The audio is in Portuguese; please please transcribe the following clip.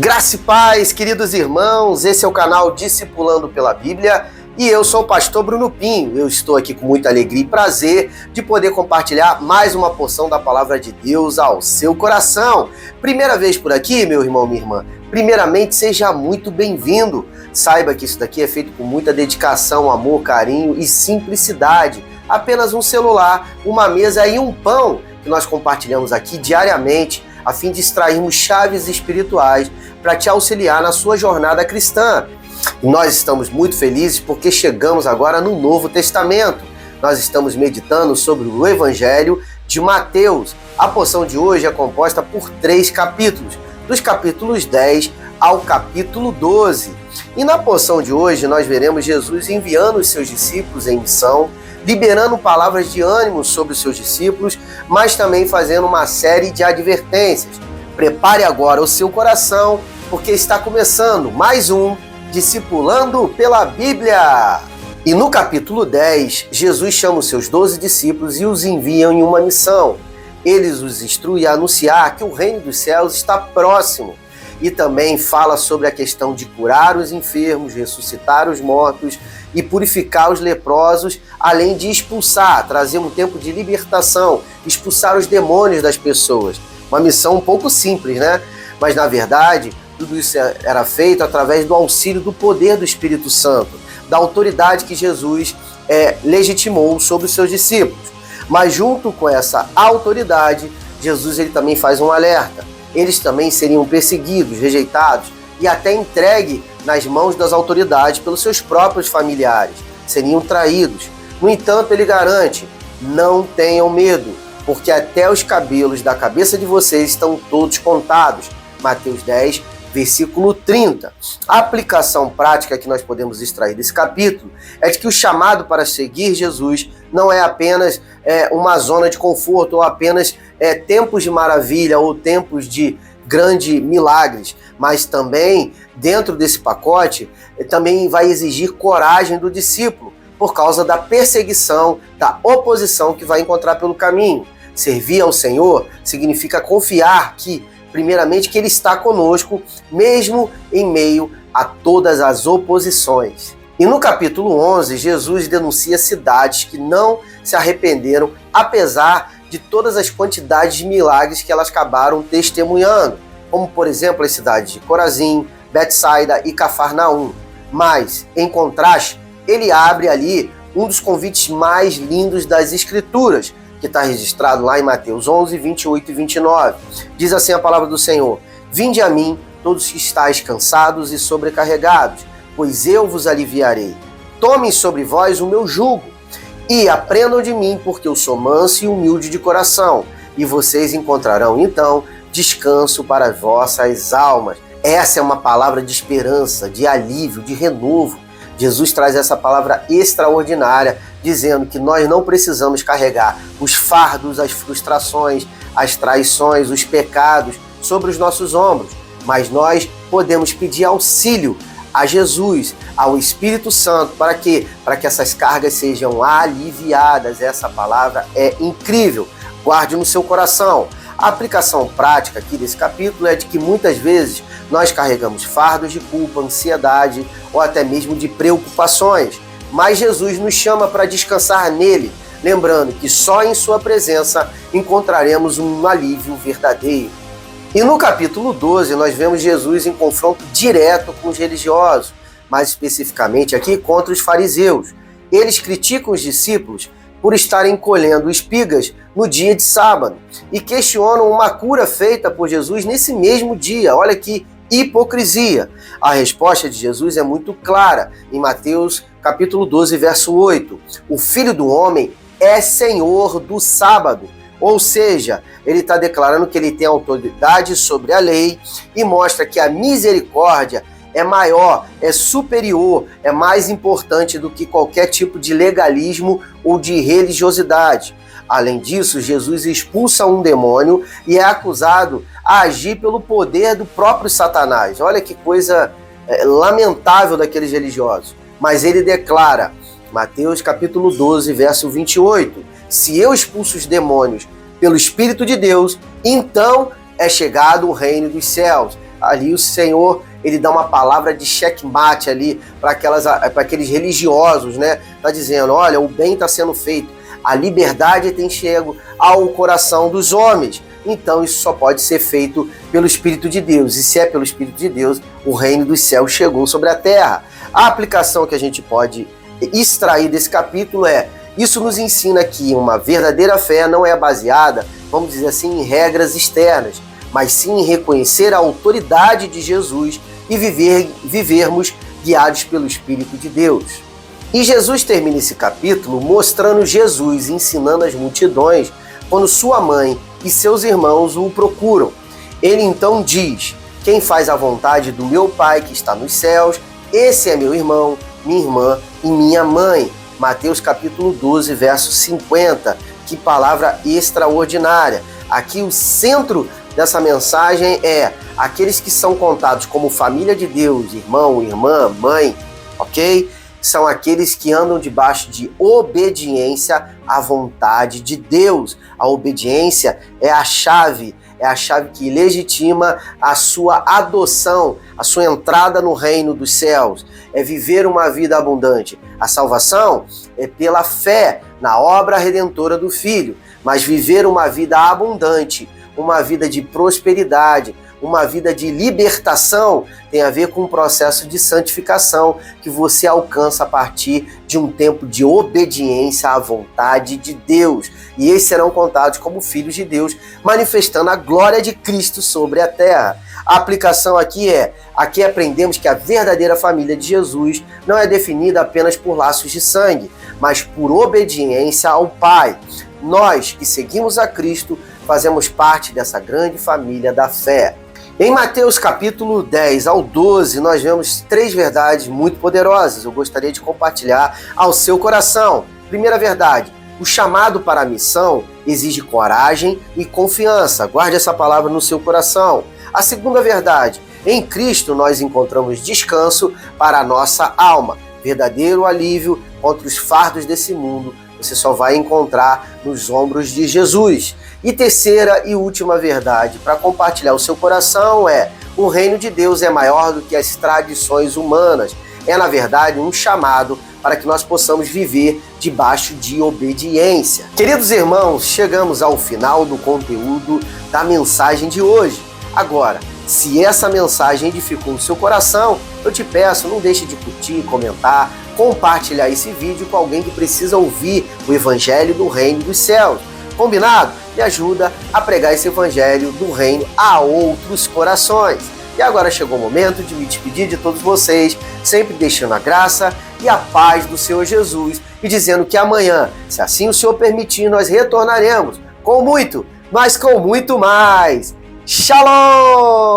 Graça e paz, queridos irmãos, esse é o canal Discipulando pela Bíblia e eu sou o pastor Bruno Pinho. Eu estou aqui com muita alegria e prazer de poder compartilhar mais uma porção da Palavra de Deus ao seu coração. Primeira vez por aqui, meu irmão, minha irmã, primeiramente seja muito bem-vindo. Saiba que isso daqui é feito com muita dedicação, amor, carinho e simplicidade. Apenas um celular, uma mesa e um pão que nós compartilhamos aqui diariamente, a fim de extrairmos chaves espirituais para te auxiliar na sua jornada cristã. E nós estamos muito felizes porque chegamos agora no Novo Testamento. Nós estamos meditando sobre o Evangelho de Mateus. A porção de hoje é composta por 3 capítulos, dos capítulos 10 ao capítulo 12. E na porção de hoje nós veremos Jesus enviando os seus discípulos em missão, liberando palavras de ânimo sobre os seus discípulos, mas também fazendo uma série de advertências. Prepare agora o seu coração, porque está começando mais um Discipulando pela Bíblia. E no capítulo 10, Jesus chama os seus 12 discípulos e os envia em uma missão. Eles os instrui a anunciar que o reino dos céus está próximo. E também fala sobre a questão de curar os enfermos, ressuscitar os mortos e purificar os leprosos, além de expulsar, trazer um tempo de libertação, expulsar os demônios das pessoas. Uma missão um pouco simples, né? Mas, na verdade, tudo isso era feito através do auxílio do poder do Espírito Santo, da autoridade que Jesus legitimou sobre os seus discípulos. Mas, junto com essa autoridade, Jesus ele também faz um alerta. Eles também seriam perseguidos, rejeitados e até entregues nas mãos das autoridades pelos seus próprios familiares. Seriam traídos. No entanto, ele garante: não tenham medo, porque até os cabelos da cabeça de vocês estão todos contados. Mateus 10, versículo 30. A aplicação prática que nós podemos extrair desse capítulo é de que o chamado para seguir Jesus não é apenas uma zona de conforto ou apenas tempos de maravilha ou tempos de grandes milagres, mas também dentro desse pacote também vai exigir coragem do discípulo por causa da perseguição, da oposição que vai encontrar pelo caminho. Servir ao Senhor significa confiar primeiramente, que Ele está conosco, mesmo em meio a todas as oposições. E no capítulo 11, Jesus denuncia cidades que não se arrependeram, apesar de todas as quantidades de milagres que elas acabaram testemunhando, como, por exemplo, as cidades de Corazim, Betsaida e Cafarnaum. Mas, em contraste, ele abre ali um dos convites mais lindos das Escrituras, que está registrado lá em Mateus 11, 28 e 29. Diz assim a palavra do Senhor: vinde a mim, todos que estáis cansados e sobrecarregados, pois eu vos aliviarei. Tomem sobre vós o meu jugo e aprendam de mim, porque eu sou manso e humilde de coração, e vocês encontrarão então descanso para as vossas almas. Essa é uma palavra de esperança, de alívio, de renovo. Jesus traz essa palavra extraordinária, dizendo que nós não precisamos carregar os fardos, as frustrações, as traições, os pecados sobre os nossos ombros, mas nós podemos pedir auxílio a Jesus, ao Espírito Santo, para que essas cargas sejam aliviadas. Essa palavra é incrível, guarde no seu coração. A aplicação prática aqui desse capítulo é de que muitas vezes nós carregamos fardos de culpa, ansiedade ou até mesmo de preocupações, mas Jesus nos chama para descansar nele, lembrando que só em sua presença encontraremos um alívio verdadeiro. E no capítulo 12 nós vemos Jesus em confronto direto com os religiosos, mais especificamente aqui contra os fariseus. Eles criticam os discípulos por estarem colhendo espigas no dia de sábado e questionam uma cura feita por Jesus nesse mesmo dia. Olha que hipocrisia! A resposta de Jesus é muito clara em Mateus capítulo 12, verso 8. O Filho do Homem é Senhor do sábado. Ou seja, ele está declarando que ele tem autoridade sobre a lei e mostra que a misericórdia é maior, é superior, é mais importante do que qualquer tipo de legalismo ou de religiosidade. Além disso, Jesus expulsa um demônio e é acusado a agir pelo poder do próprio Satanás. Olha que coisa lamentável daqueles religiosos. Mas ele declara, Mateus capítulo 12, verso 28, se eu expulso os demônios pelo Espírito de Deus, então é chegado o reino dos céus. ali o Senhor, ele dá uma palavra de checkmate ali para aqueles religiosos, né? Tá dizendo, olha, o bem está sendo feito, a liberdade tem chego ao coração dos homens. Então isso só pode ser feito pelo Espírito de Deus. E se é pelo Espírito de Deus, o reino dos céus chegou sobre a terra. A aplicação que a gente pode extrair desse capítulo isso nos ensina que uma verdadeira fé não é baseada, vamos dizer assim, em regras externas, mas sim em reconhecer a autoridade de Jesus e vivermos guiados pelo Espírito de Deus. E Jesus termina esse capítulo mostrando Jesus ensinando as multidões quando sua mãe e seus irmãos o procuram. Ele então diz, quem faz a vontade do meu Pai que está nos céus, esse é meu irmão, minha irmã e minha mãe. Mateus capítulo 12, verso 50. Que palavra extraordinária. Aqui o centro dessa mensagem é aqueles que são contados como família de Deus, irmão, irmã, mãe, ok? São aqueles que andam debaixo de obediência à vontade de Deus. A obediência é a chave que legitima a sua adoção, a sua entrada no reino dos céus. É viver uma vida abundante. A salvação é pela fé na obra redentora do Filho, mas viver uma vida abundante, uma vida de prosperidade, uma vida de libertação tem a ver com um processo de santificação que você alcança a partir de um tempo de obediência à vontade de Deus. E esses serão contados como filhos de Deus, manifestando a glória de Cristo sobre a terra. A aplicação aqui aprendemos que a verdadeira família de Jesus não é definida apenas por laços de sangue, mas por obediência ao Pai. Nós que seguimos a Cristo fazemos parte dessa grande família da fé. Em Mateus capítulo 10 ao 12, nós vemos 3 verdades muito poderosas. Eu gostaria de compartilhar ao seu coração. Primeira verdade, o chamado para a missão exige coragem e confiança. Guarde essa palavra no seu coração. A segunda verdade, em Cristo nós encontramos descanso para a nossa alma. Verdadeiro alívio contra os fardos desse mundo você só vai encontrar nos ombros de Jesus. E terceira e última verdade para compartilhar o seu coração o reino de Deus é maior do que as tradições humanas. É, na verdade, um chamado para que nós possamos viver debaixo de obediência. Queridos irmãos, chegamos ao final do conteúdo da mensagem de hoje. Agora, se essa mensagem edificou o seu coração, eu te peço, não deixe de curtir, comentar, compartilhar esse vídeo com alguém que precisa ouvir o Evangelho do Reino dos Céus. Combinado? Me ajuda a pregar esse Evangelho do Reino a outros corações. E agora chegou o momento de me despedir de todos vocês, sempre deixando a graça e a paz do Senhor Jesus e dizendo que amanhã, se assim o Senhor permitir, nós retornaremos com muito, mas com muito mais. Shalom!